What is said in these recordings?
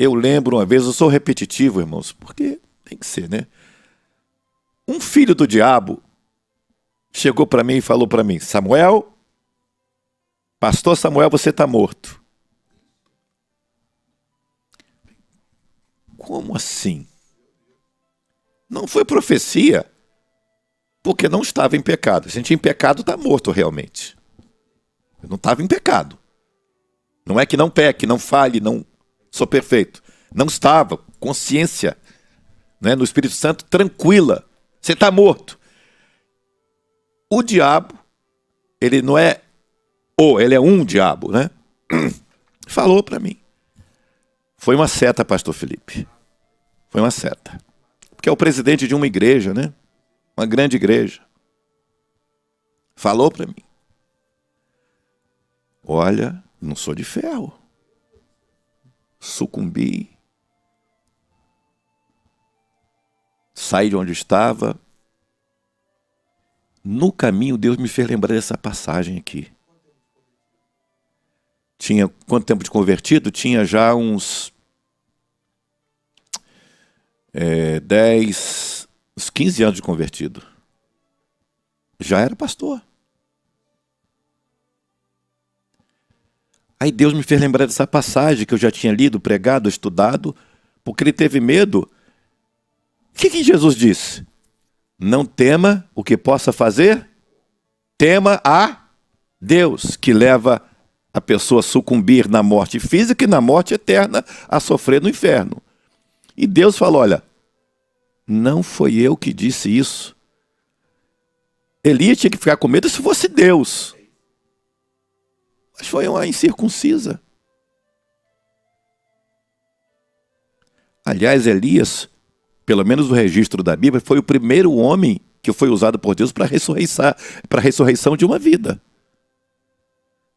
eu lembro uma vez, eu sou repetitivo, irmãos, porque tem que ser, né? Um filho do diabo chegou para mim e falou para mim: Samuel, pastor Samuel, você está morto. Como assim? Não foi profecia, porque não estava em pecado. Se a gente em pecado, está morto realmente. Eu não estava em pecado. Não é que não peque, não falhe, não sou perfeito. Não estava. Consciência, né, no Espírito Santo, tranquila. Você está morto. O diabo, ele não é ele é um diabo, né? Falou para mim. Foi uma seta, pastor Felipe. Foi uma seta. Porque é o presidente de uma igreja, né? Uma grande igreja. Falou para mim. Olha, não sou de ferro. Sucumbi. Saí de onde estava. No caminho, Deus me fez lembrar dessa passagem aqui. Tinha quanto tempo de convertido? Tinha já uns 15 anos de convertido. Já era pastor. Aí Deus me fez lembrar dessa passagem que eu já tinha lido, pregado, estudado, porque ele teve medo. O que Jesus disse? Não tema o que possa fazer, tema a Deus, que leva a pessoa a sucumbir na morte física e na morte eterna, a sofrer no inferno. E Deus falou: olha, não foi eu que disse isso. Elias tinha que ficar com medo se fosse Deus. Mas foi uma incircuncisa. Aliás, Elias, pelo menos no registro da Bíblia, foi o primeiro homem que foi usado por Deus para a ressurreição de uma vida.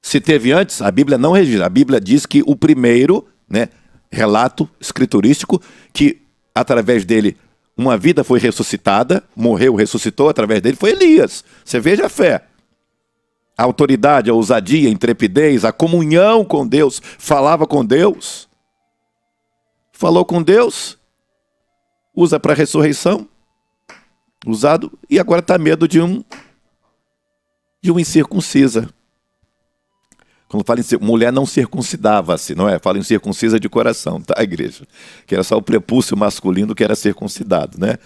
Se teve antes, a Bíblia não registra. A Bíblia diz que o primeiro, né, relato escriturístico, que através dele uma vida foi ressuscitada, morreu, ressuscitou, através dele foi Elias. Você veja a fé. A autoridade, a ousadia, a intrepidez, a comunhão com Deus, falava com Deus. Falou com Deus, usa para a ressurreição, usado, e agora está medo de um incircuncisa. Quando fala em mulher não circuncidava-se, não é? Fala em circuncisa de coração, tá, igreja? Que era só o prepúcio masculino que era circuncidado, né?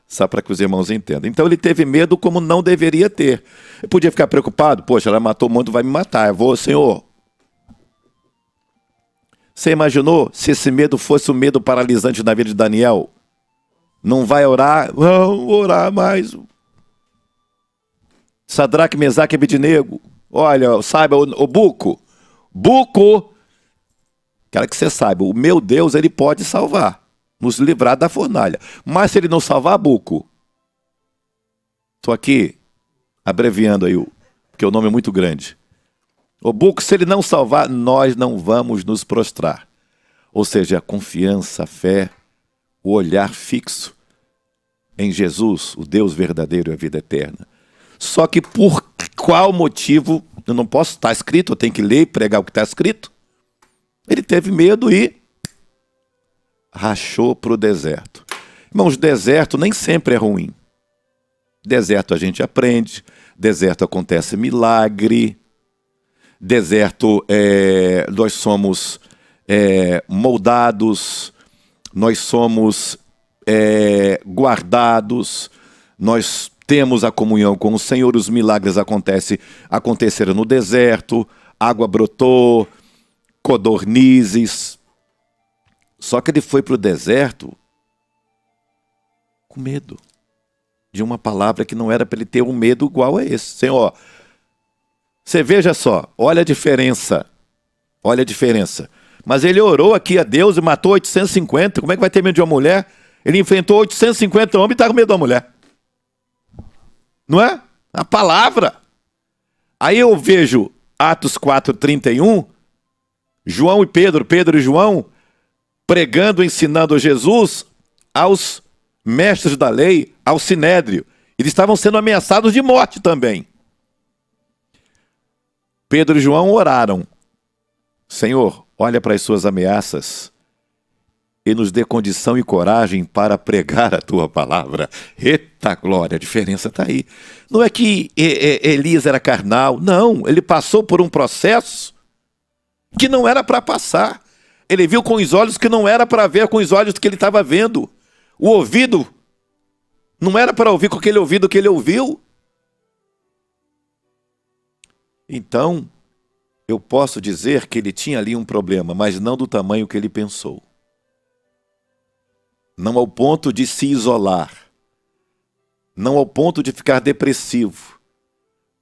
Só para que os irmãos entendam. Então ele teve medo como não deveria ter. Eu podia ficar preocupado, poxa, ela matou o mundo, vai me matar. Eu vou, Senhor. Você imaginou se esse medo fosse um medo paralisante na vida de Daniel? Não vai orar? Vamos orar mais. Sadraque, Mesaque e Abednego. Olha, saiba, o Buco, quero que você saiba, o meu Deus, ele pode salvar, nos livrar da fornalha. Mas se ele não salvar, Buco, estou aqui abreviando aí, porque o nome é muito grande. O Buco, se ele não salvar, nós não vamos nos prostrar. Ou seja, a confiança, a fé, o olhar fixo em Jesus, o Deus verdadeiro e a vida eterna. Só que por qual motivo, eu não posso, está escrito, eu tenho que ler e pregar o que está escrito. Ele teve medo e rachou para o deserto. Irmãos, deserto nem sempre é ruim. Deserto a gente aprende, deserto acontece milagre, deserto nós somos moldados, nós somos guardados, nós temos a comunhão com o Senhor, os milagres aconteceram no deserto, água brotou, codornizes. Só que ele foi para o deserto com medo de uma palavra que não era para ele ter um medo igual a esse. Senhor, você veja só, olha a diferença. Olha a diferença. Mas ele orou aqui a Deus e matou 850. Como é que vai ter medo de uma mulher? Ele enfrentou 850 homens e está com medo de uma mulher. Não é? A palavra. Aí eu vejo Atos 4:31, João e Pedro e João, pregando, ensinando Jesus aos mestres da lei, ao sinédrio. Eles estavam sendo ameaçados de morte também. Pedro e João oraram: Senhor, olha para as suas ameaças e nos dê condição e coragem para pregar a tua palavra. Eita glória, a diferença está aí. Não é que Elias era carnal, não, ele passou por um processo que não era para passar. Ele viu com os olhos que não era para ver com os olhos que ele estava vendo. O ouvido não era para ouvir com aquele ouvido que ele ouviu. Então, eu posso dizer que ele tinha ali um problema, mas não do tamanho que ele pensou. Não ao ponto de se isolar. Não ao ponto de ficar depressivo.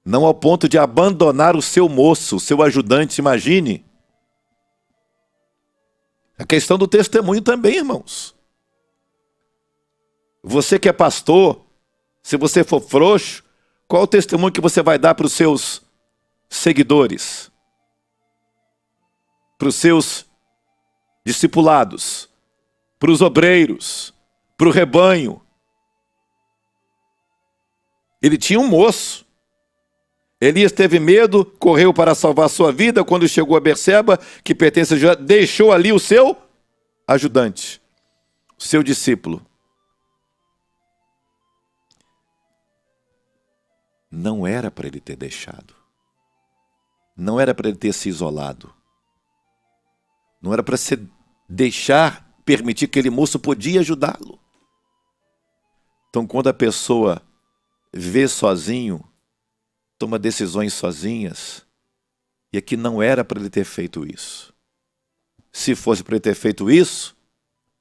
Não ao ponto de abandonar o seu moço, o seu ajudante, imagine. A questão do testemunho também, irmãos. Você que é pastor, se você for frouxo, qual o testemunho que você vai dar para os seus seguidores? Para os seus discipulados? Para os obreiros? Para o rebanho? Ele tinha um moço. Elias teve medo, correu para salvar sua vida. Quando chegou a Berseba, que pertence a Judá, deixou ali o seu ajudante, o seu discípulo. Não era para ele ter deixado. Não era para ele ter se isolado. Não era para se deixar, permitir que aquele moço podia ajudá-lo. Então, quando a pessoa vê sozinho, toma decisões sozinhas, e aqui não era para ele ter feito isso. Se fosse para ele ter feito isso,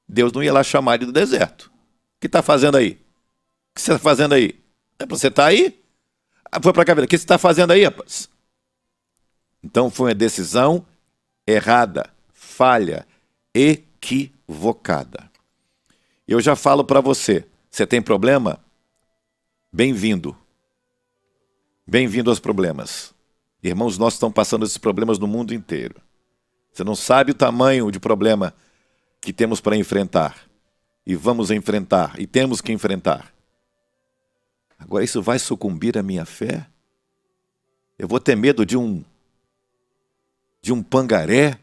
Deus não ia lá chamar ele do deserto. O que está fazendo aí? O que você está fazendo aí? É para você estar aí? Foi para cá, o que você está fazendo aí, rapaz? Então foi uma decisão errada, falha, equivocada. Eu já falo para você, você tem problema? Bem-vindo. Bem-vindo aos problemas. Irmãos, nós estamos passando esses problemas no mundo inteiro. Você não sabe o tamanho de problema que temos para enfrentar. E vamos enfrentar, e temos que enfrentar. Agora, isso vai sucumbir à minha fé? Eu vou ter medo de um pangaré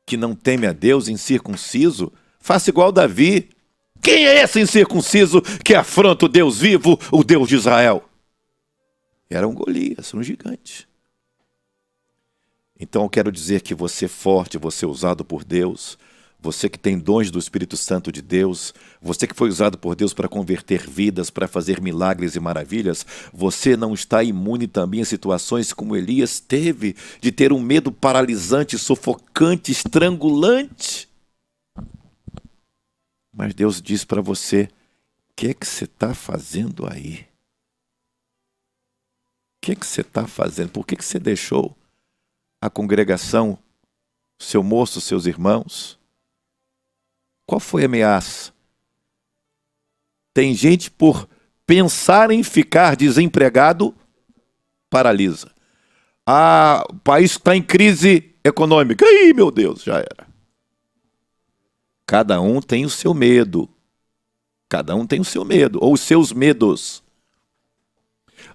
que não teme a Deus, incircunciso? Faça igual Davi. Quem é esse incircunciso que afronta o Deus vivo, o Deus de Israel? Era um Golias, um gigante. Então eu quero dizer que você é forte, você é usado por Deus, você que tem dons do Espírito Santo de Deus, você que foi usado por Deus para converter vidas, para fazer milagres e maravilhas, você não está imune também a situações como Elias teve, de ter um medo paralisante, sufocante, estrangulante. Mas Deus diz para você, o que você está fazendo aí? O que você está fazendo? Por que você deixou a congregação, seu moço, seus irmãos? Qual foi a ameaça? Tem gente por pensar em ficar desempregado, paralisa. Ah, o país está em crise econômica. Ih, meu Deus, já era. Cada um tem o seu medo. Cada um tem o seu medo, ou os seus medos.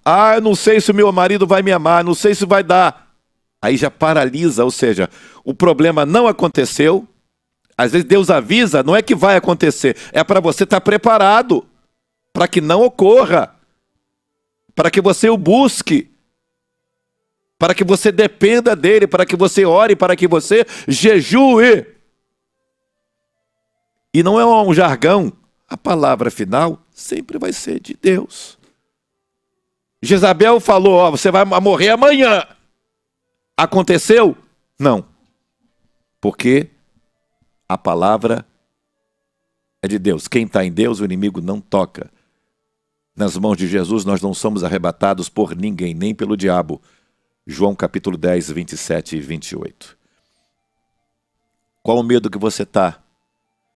Ah, eu não sei se o meu marido vai me amar, não sei se vai dar. Aí já paralisa, ou seja, o problema não aconteceu. Às vezes Deus avisa, não é que vai acontecer, é para você estar preparado, para que não ocorra, para que você o busque, para que você dependa dele, para que você ore, para que você jejue. E não é um jargão, a palavra final sempre vai ser de Deus. Jezabel falou, ó, você vai morrer amanhã. Aconteceu? Não. Porque a palavra é de Deus. Quem está em Deus, o inimigo não toca. Nas mãos de Jesus nós não somos arrebatados por ninguém, nem pelo diabo. João capítulo 10, 27 e 28. Qual o medo que você está?